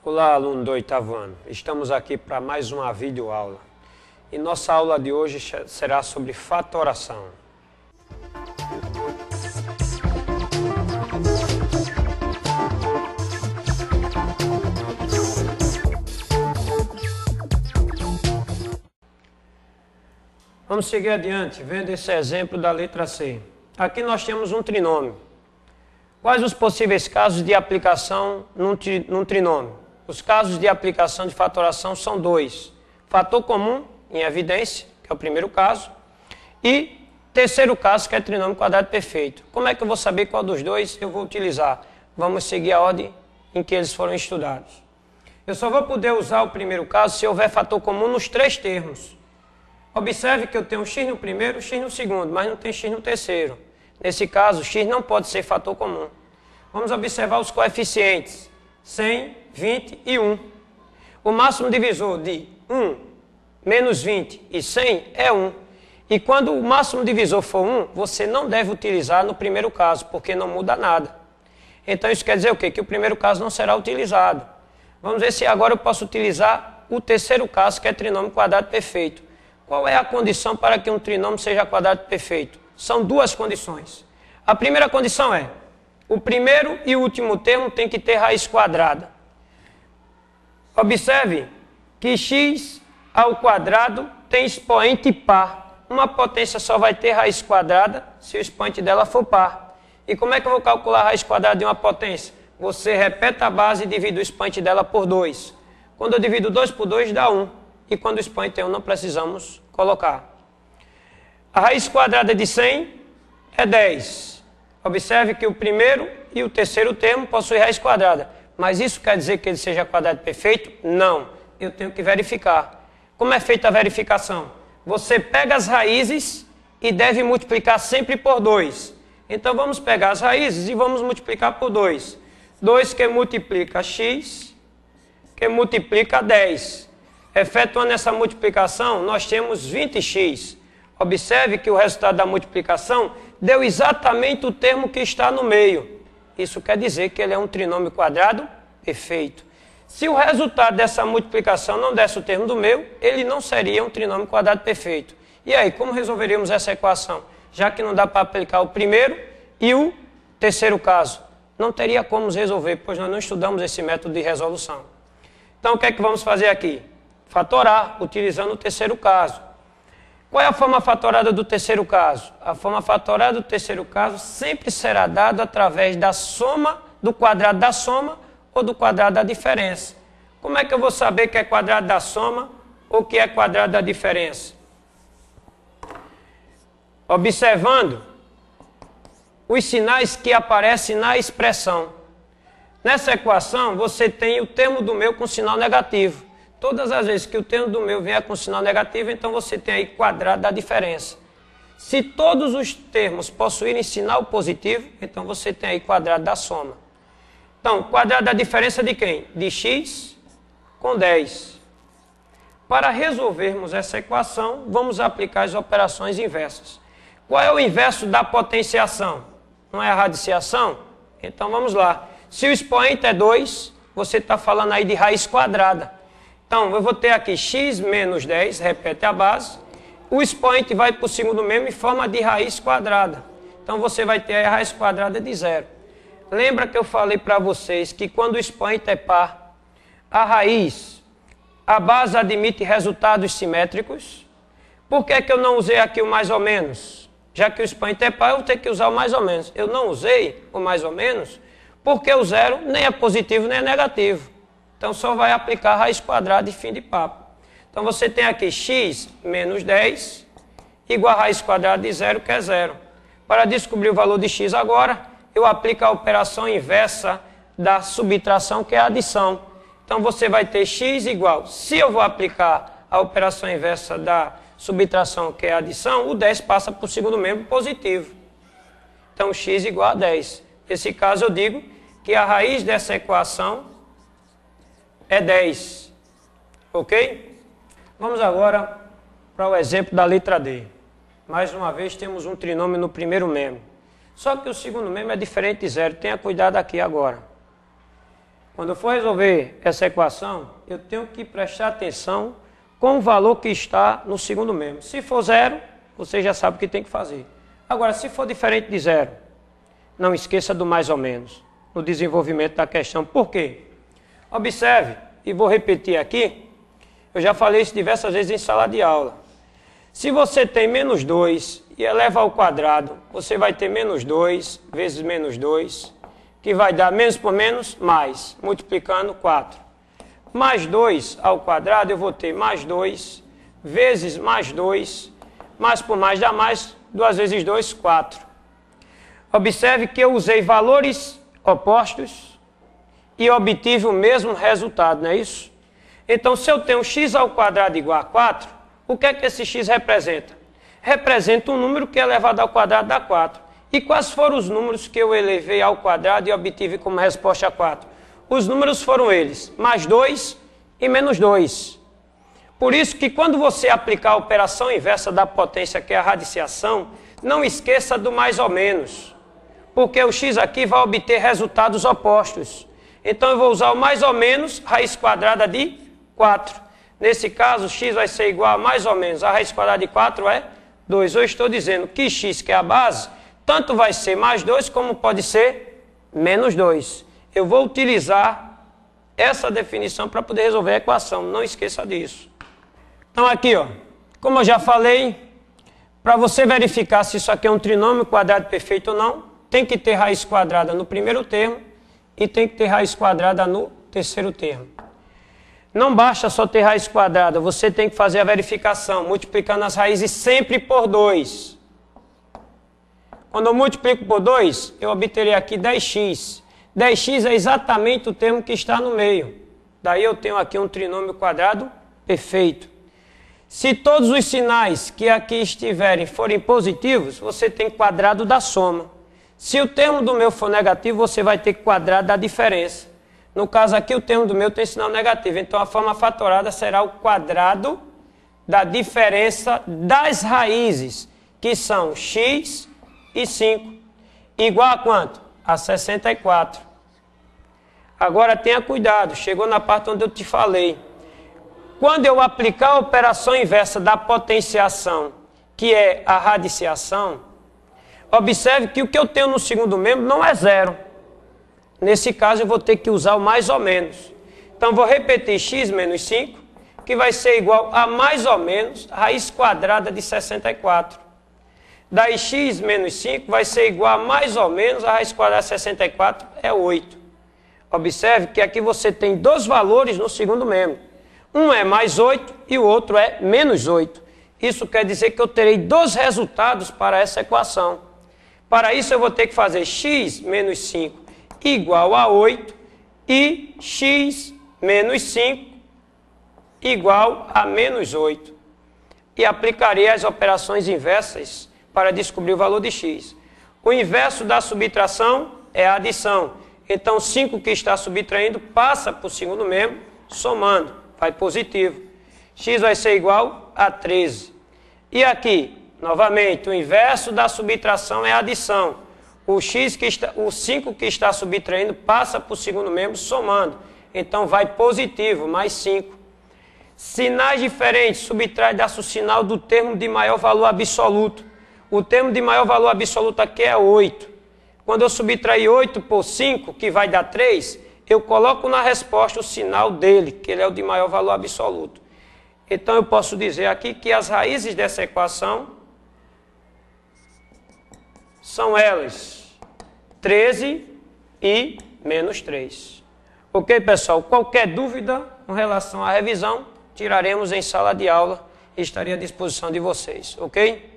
Olá, aluno do oitavo ano. Estamos aqui para mais uma videoaula. E nossa aula de hoje será sobre fatoração. Vamos seguir adiante, vendo esse exemplo da letra C. Aqui nós temos um trinômio. Quais os possíveis casos de aplicação num trinômio? Os casos de aplicação de fatoração são dois. Fator comum, em evidência, que é o primeiro caso, e terceiro caso, que é trinômio quadrado perfeito. Como é que eu vou saber qual dos dois eu vou utilizar? Vamos seguir a ordem em que eles foram estudados. Eu só vou poder usar o primeiro caso se houver fator comum nos três termos. Observe que eu tenho x no primeiro, x no segundo, mas não tem x no terceiro. Nesse caso, x não pode ser fator comum. Vamos observar os coeficientes. 100, 20 e 1. O máximo divisor de 1, menos 20 e 100 é 1. E quando o máximo divisor for 1, você não deve utilizar no primeiro caso, porque não muda nada. Então isso quer dizer o quê? Que o primeiro caso não será utilizado. Vamos ver se agora eu posso utilizar o terceiro caso, que é trinômio quadrado perfeito. Qual é a condição para que um trinômio seja quadrado perfeito? São duas condições. A primeira condição é: o primeiro e o último termo tem que ter raiz quadrada. Observe que x ao quadrado tem expoente par. Uma potência só vai ter raiz quadrada se o expoente dela for par. E como é que eu vou calcular a raiz quadrada de uma potência? Você repete a base e divide o expoente dela por 2. Quando eu divido 2 por 2 dá 1. E quando o expoente é 1 não precisamos colocar. A raiz quadrada de 100 é 10. Observe que o primeiro e o terceiro termo possuem raiz quadrada. Mas isso quer dizer que ele seja quadrado perfeito? Não. Eu tenho que verificar. Como é feita a verificação? Você pega as raízes e deve multiplicar sempre por 2. Então vamos pegar as raízes e vamos multiplicar por 2. 2 que multiplica x, que multiplica 10. Efetuando essa multiplicação, nós temos 20x. Observe que o resultado da multiplicação deu exatamente o termo que está no meio. Isso quer dizer que ele é um trinômio quadrado perfeito. Se o resultado dessa multiplicação não desse o termo do meio, ele não seria um trinômio quadrado perfeito. E aí, como resolveríamos essa equação? Já que não dá para aplicar o primeiro e o terceiro caso. Não teria como resolver, pois nós não estudamos esse método de resolução. Então, o que é que vamos fazer aqui? Fatorar, utilizando o terceiro caso. Qual é a forma fatorada do terceiro caso? A forma fatorada do terceiro caso sempre será dada através da soma do quadrado da soma ou do quadrado da diferença. Como é que eu vou saber que é quadrado da soma ou que é quadrado da diferença? Observando os sinais que aparecem na expressão. Nessa equação, você tem o termo do meio com sinal negativo. Todas as vezes que o termo do meio vier com sinal negativo, então você tem aí quadrado da diferença. Se todos os termos possuírem sinal positivo, então você tem aí quadrado da soma. Então, quadrado da diferença de quem? De x com 10. Para resolvermos essa equação, vamos aplicar as operações inversas. Qual é o inverso da potenciação? Não é a radiciação? Então vamos lá. Se o expoente é 2, você está falando aí de raiz quadrada. Então, eu vou ter aqui x menos 10, repete a base. O expoente vai para o segundo mesmo em forma de raiz quadrada. Então, você vai ter a raiz quadrada de 0. Lembra que eu falei para vocês que quando o expoente é par, a base admite resultados simétricos. Por que que eu não usei aqui o mais ou menos? Já que o expoente é par, eu vou ter que usar o mais ou menos. Eu não usei o mais ou menos porque o zero nem é positivo nem é negativo. Então, só vai aplicar a raiz quadrada e fim de papo. Então, você tem aqui x menos 10 igual a raiz quadrada de 0, que é 0. Para descobrir o valor de x agora, eu aplico a operação inversa da subtração, que é a adição. Então, você vai ter x igual, se eu vou aplicar a operação inversa da subtração, que é a adição, o 10 passa para o segundo membro positivo. Então, x igual a 10. Nesse caso, eu digo que a raiz dessa equação é 10, ok? Vamos agora para o exemplo da letra D. Mais uma vez temos um trinômio no primeiro membro. Só que o segundo membro é diferente de 0, tenha cuidado aqui agora. Quando eu for resolver essa equação, eu tenho que prestar atenção com o valor que está no segundo membro. Se for zero, você já sabe o que tem que fazer. Agora, se for diferente de zero, não esqueça do mais ou menos no desenvolvimento da questão. Por quê? Observe, e vou repetir aqui, eu já falei isso diversas vezes em sala de aula. Se você tem menos 2 e eleva ao quadrado, você vai ter menos 2 vezes menos 2, que vai dar menos por menos, mais, multiplicando 4. Mais 2 ao quadrado, eu vou ter mais 2 vezes mais 2, mais por mais dá mais, 2 vezes 2, 4. Observe que eu usei valores opostos e obtive o mesmo resultado, não é isso? Então, se eu tenho x ao quadrado igual a 4, o que é que esse x representa? Representa um número que elevado ao quadrado dá 4. E quais foram os números que eu elevei ao quadrado e obtive como resposta a 4? Os números foram eles, mais 2 e menos 2. Por isso que quando você aplicar a operação inversa da potência, que é a radiciação, não esqueça do mais ou menos, porque o x aqui vai obter resultados opostos. Então eu vou usar o mais ou menos raiz quadrada de 4. Nesse caso, x vai ser igual a mais ou menos a raiz quadrada de 4 é 2. Eu estou dizendo que x, que é a base, tanto vai ser mais 2 como pode ser menos 2. Eu vou utilizar essa definição para poder resolver a equação, não esqueça disso. Então aqui, ó, como eu já falei, para você verificar se isso aqui é um trinômio quadrado perfeito ou não, tem que ter raiz quadrada no primeiro termo e tem que ter raiz quadrada no terceiro termo. Não basta só ter raiz quadrada, você tem que fazer a verificação, multiplicando as raízes sempre por 2. Quando eu multiplico por 2, eu obterei aqui 10x. 10x é exatamente o termo que está no meio. Daí eu tenho aqui um trinômio quadrado perfeito. Se todos os sinais que aqui estiverem forem positivos, você tem quadrado da soma. Se o termo do meu for negativo, você vai ter quadrado da diferença. No caso aqui, o termo do meu tem sinal negativo. Então, a forma fatorada será o quadrado da diferença das raízes, que são x e 5. Igual a quanto? A 64. Agora, tenha cuidado. Chegou na parte onde eu te falei. Quando eu aplicar a operação inversa da potenciação, que é a radiciação, observe que o que eu tenho no segundo membro não é zero. Nesse caso, eu vou ter que usar o mais ou menos. Então, vou repetir x menos 5, que vai ser igual a mais ou menos raiz quadrada de 64. Daí, x menos 5 vai ser igual a mais ou menos a raiz quadrada de 64, é 8. Observe que aqui você tem dois valores no segundo membro. Um é mais 8 e o outro é menos 8. Isso quer dizer que eu terei dois resultados para essa equação. Para isso, eu vou ter que fazer x menos 5 igual a 8 e x menos 5 igual a menos 8. E aplicarei as operações inversas para descobrir o valor de x. O inverso da subtração é a adição. Então, 5 que está subtraindo passa para o segundo membro, somando, vai positivo. X vai ser igual a 13. E aqui, novamente, o inverso da subtração é a adição. O 5 que está subtraindo passa para o segundo membro, somando. Então, vai positivo, mais 5. Sinais diferentes subtrai dá-se o sinal do termo de maior valor absoluto. O termo de maior valor absoluto aqui é 8. Quando eu subtrair 8 por 5, que vai dar 3, eu coloco na resposta o sinal dele, que ele é o de maior valor absoluto. Então eu posso dizer aqui que as raízes dessa equação são elas 13 e menos 3. Ok, pessoal? Qualquer dúvida com relação à revisão, tiraremos em sala de aula e estarei à disposição de vocês. Ok?